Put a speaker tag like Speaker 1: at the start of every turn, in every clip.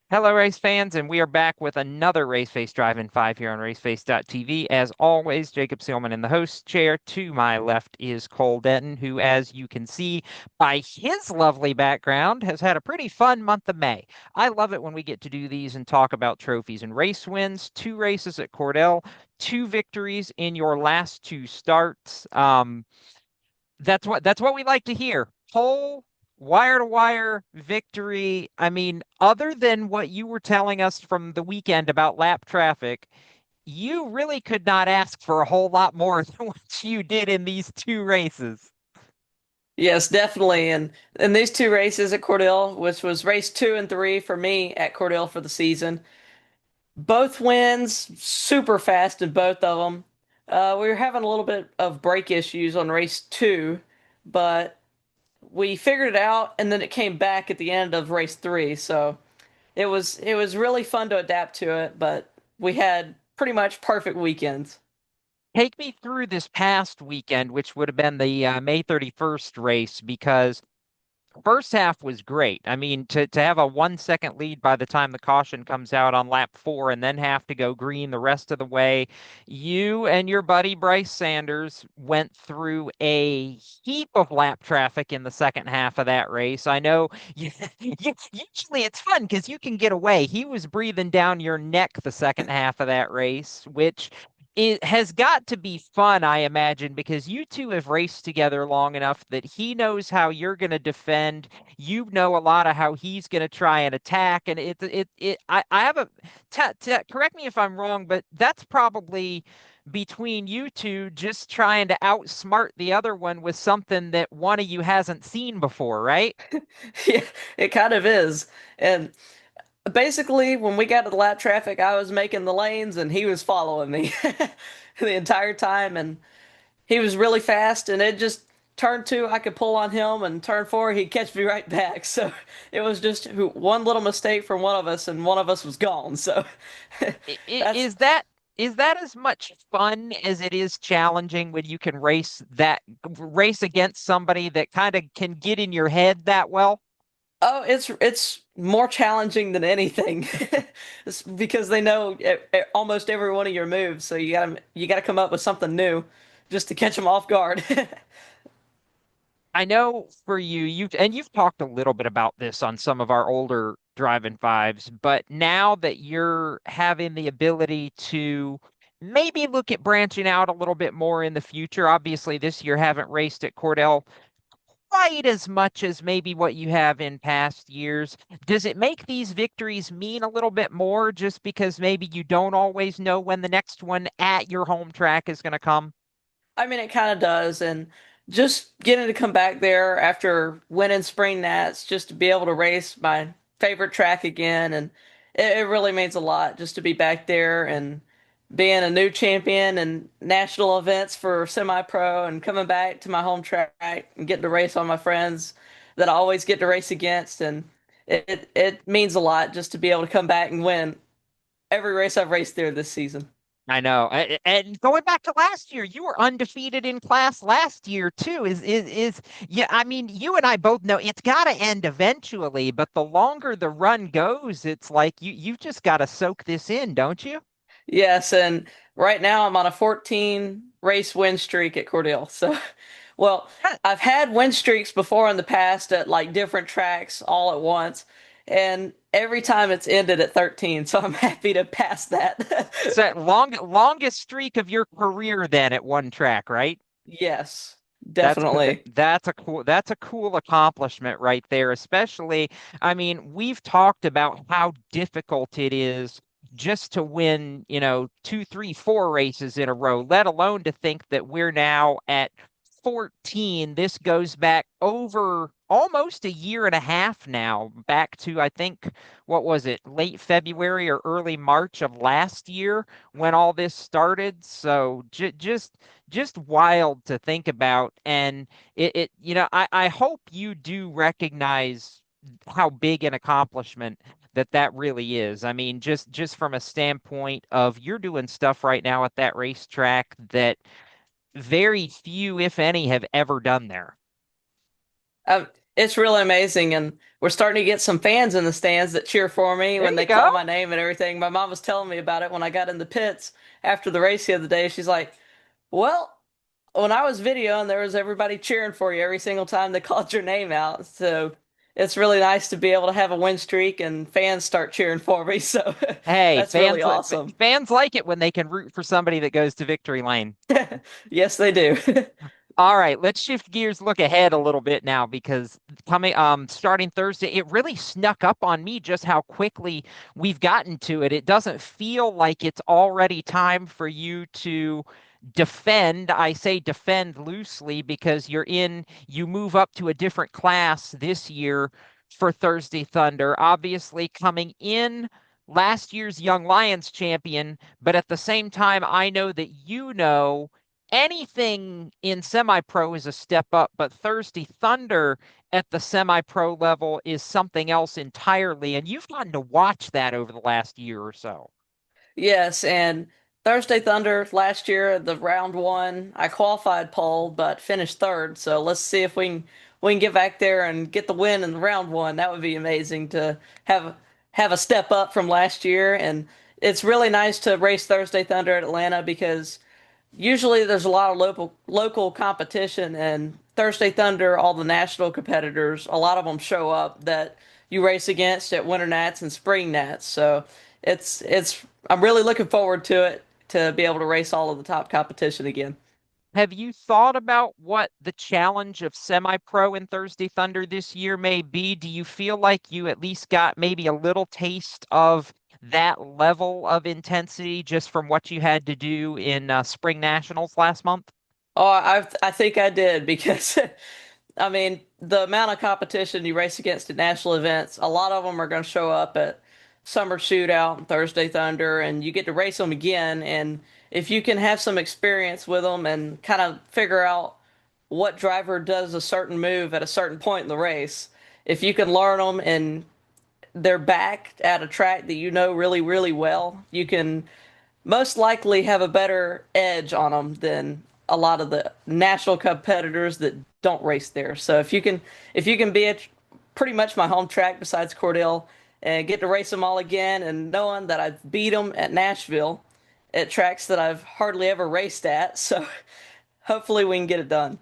Speaker 1: Hello, race fans, and we are back with another Race Face Drive-In 5 here on raceface.tv. As always, Jacob Seelman in the host chair. To my left is Cole Denton, who, as you can see by his lovely background, has had a pretty fun month of May. I love it when we get to do these and talk about trophies and race wins. 2 races at Cordele, 2 victories in your last 2 starts. That's what we like to hear. Pole wire to wire victory. I mean, other than what you were telling us from the weekend about lap traffic, you really could not ask for a whole lot more than what you did in these 2 races.
Speaker 2: Yes, definitely. And these 2 races at Cordele, which was race 2 and 3 for me at Cordele for the season, both wins, super fast in both of them. We were having a little bit of brake issues on race 2, but we figured it out, and then it came back at the end of race 3. So it was really fun to adapt to it, but we had pretty much perfect weekends.
Speaker 1: Take me through this past weekend, which would have been the May 31st race, because first half was great. I mean, to have a 1 second lead by the time the caution comes out on lap 4 and then have to go green the rest of the way. You and your buddy Bryce Sanders went through a heap of lap traffic in the second half of that race. I know usually it's fun because you can get away. He was breathing down your neck the second half of that race, which it has got to be fun, I imagine, because you two have raced together long enough that he knows how you're going to defend. You know a lot of how he's going to try and attack, and I have a correct me if I'm wrong, but that's probably between you two just trying to outsmart the other one with something that one of you hasn't seen before, right?
Speaker 2: Yeah, it kind of is. And basically, when we got to the lap traffic, I was making the lanes and he was following me the entire time. And he was really fast. And it just turn 2, I could pull on him, and turn 4, he'd catch me right back. So it was just one little mistake from one of us, and one of us was gone. So that's
Speaker 1: Is that as much fun as it is challenging when you can race against somebody that kind of can get in your head that well?
Speaker 2: oh, it's more challenging than anything. It's because they know almost every one of your moves. So you gotta come up with something new just to catch them off guard.
Speaker 1: I know for you, you've talked a little bit about this on some of our older Drive-In Fives, but now that you're having the ability to maybe look at branching out a little bit more in the future, obviously this year haven't raced at Cordell quite as much as maybe what you have in past years. Does it make these victories mean a little bit more just because maybe you don't always know when the next one at your home track is going to come?
Speaker 2: I mean, it kind of does, and just getting to come back there after winning spring nats, just to be able to race my favorite track again, and it really means a lot just to be back there and being a new champion and national events for semi-pro and coming back to my home track and getting to race on my friends that I always get to race against, and it means a lot just to be able to come back and win every race I've raced there this season.
Speaker 1: I know. And going back to last year, you were undefeated in class last year too. Yeah, I mean, you and I both know it's got to end eventually, but the longer the run goes, it's like you just got to soak this in, don't you?
Speaker 2: Yes, and right now I'm on a 14 race win streak at Cordele. So, well, I've had win streaks before in the past at like different tracks all at once, and every time it's ended at 13. So I'm happy to pass that.
Speaker 1: So longest streak of your career then at one track, right?
Speaker 2: Yes,
Speaker 1: That's cool.
Speaker 2: definitely.
Speaker 1: That's a cool accomplishment right there, especially, I mean, we've talked about how difficult it is just to win, 2, 3, 4 races in a row, let alone to think that we're now at 14. This goes back over almost a year and a half now, back to, I think, what was it, late February or early March of last year when all this started. So just wild to think about. And I hope you do recognize how big an accomplishment that really is. I mean, just from a standpoint of you're doing stuff right now at that racetrack that very few, if any, have ever done there.
Speaker 2: Um, it's really amazing, and we're starting to get some fans in the stands that cheer for me
Speaker 1: There
Speaker 2: when
Speaker 1: you
Speaker 2: they
Speaker 1: go.
Speaker 2: call my name and everything. My mom was telling me about it when I got in the pits after the race the other day. She's like, "Well, when I was videoing, there was everybody cheering for you every single time they called your name out." So it's really nice to be able to have a win streak and fans start cheering for me. So
Speaker 1: Hey,
Speaker 2: that's really awesome.
Speaker 1: fans like it when they can root for somebody that goes to victory lane.
Speaker 2: Yes, they do.
Speaker 1: All right, let's shift gears, look ahead a little bit now because starting Thursday, it really snuck up on me just how quickly we've gotten to it. It doesn't feel like it's already time for you to defend. I say defend loosely because you move up to a different class this year for Thursday Thunder. Obviously, coming in last year's Young Lions champion, but at the same time, I know that anything in semi-pro is a step up, but Thursday Thunder at the semi-pro level is something else entirely. And you've gotten to watch that over the last year or so.
Speaker 2: Yes, and Thursday Thunder last year, the round one, I qualified pole but finished third. So let's see if we can get back there and get the win in the round one. That would be amazing to have have a step up from last year. And it's really nice to race Thursday Thunder at Atlanta because usually there's a lot of local competition, and Thursday Thunder, all the national competitors, a lot of them show up that you race against at winter nats and spring nats. So it's I'm really looking forward to it to be able to race all of the top competition again.
Speaker 1: Have you thought about what the challenge of semi-pro in Thursday Thunder this year may be? Do you feel like you at least got maybe a little taste of that level of intensity just from what you had to do in Spring Nationals last month?
Speaker 2: Oh, I think I did because I mean, the amount of competition you race against at national events, a lot of them are going to show up at Summer Shootout and Thursday Thunder, and you get to race them again. And if you can have some experience with them and kind of figure out what driver does a certain move at a certain point in the race, if you can learn them and they're back at a track that you know really, really well, you can most likely have a better edge on them than a lot of the national competitors that don't race there. So if you can be at pretty much my home track besides Cordele and get to race them all again and knowing that I've beat them at Nashville at tracks that I've hardly ever raced at, so hopefully we can get it done.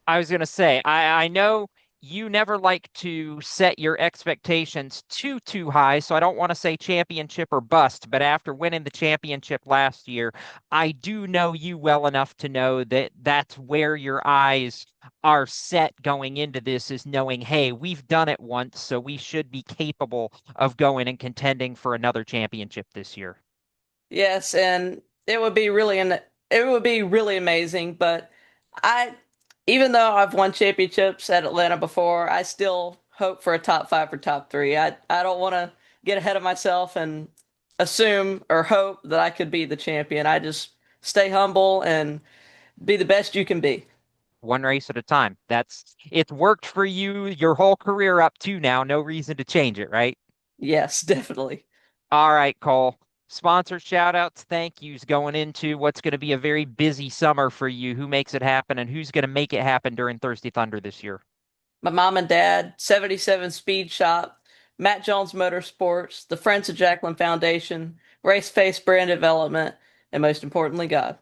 Speaker 1: I was going to say, I know you never like to set your expectations too high, so I don't want to say championship or bust, but after winning the championship last year, I do know you well enough to know that that's where your eyes are set going into this is knowing, hey, we've done it once, so we should be capable of going and contending for another championship this year.
Speaker 2: Yes, and it would be really amazing, but I even though I've won championships at Atlanta before, I still hope for a top five or top three. I don't want to get ahead of myself and assume or hope that I could be the champion. I just stay humble and be the best you can be.
Speaker 1: One race at a time. It's worked for you your whole career up to now. No reason to change it, right?
Speaker 2: Yes, definitely.
Speaker 1: All right, Cole. Sponsor shout outs, thank yous going into what's going to be a very busy summer for you. Who makes it happen and who's going to make it happen during Thursday Thunder this year?
Speaker 2: My mom and dad, 77 Speed Shop, Matt Jones Motorsports, the Friends of Jacqueline Foundation, Race Face Brand Development, and most importantly, God.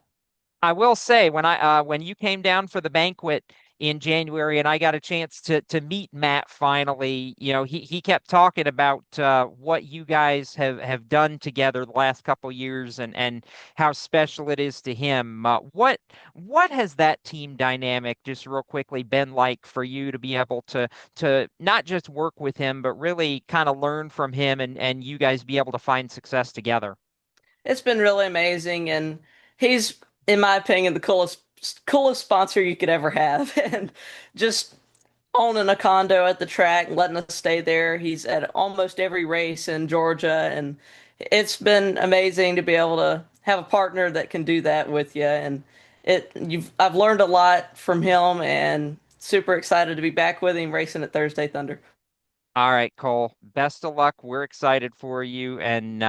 Speaker 1: I will say when you came down for the banquet in January and I got a chance to meet Matt finally, he kept talking about what you guys have done together the last couple years and how special it is to him. What has that team dynamic just real quickly been like for you to be able to not just work with him but really kind of learn from him and you guys be able to find success together?
Speaker 2: It's been really amazing, and he's, in my opinion, the coolest sponsor you could ever have. And just owning a condo at the track, letting us stay there. He's at almost every race in Georgia, and it's been amazing to be able to have a partner that can do that with you. And I've learned a lot from him, and super excited to be back with him racing at Thursday Thunder.
Speaker 1: All right, Cole. Best of luck. We're excited for you. And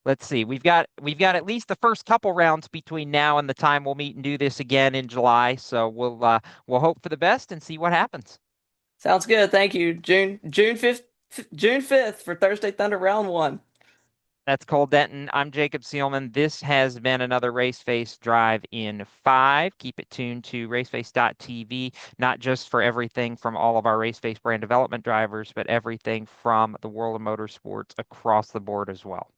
Speaker 1: let's see. We've got at least the first couple rounds between now and the time we'll meet and do this again in July. So we'll hope for the best and see what happens.
Speaker 2: Sounds good. Thank you. June 5th for Thursday Thunder round one.
Speaker 1: That's Cole Denton. I'm Jacob Seelman. This has been another Raceface Drive in 5. Keep it tuned to raceface.tv, not just for everything from all of our Raceface brand development drivers, but everything from the world of motorsports across the board as well.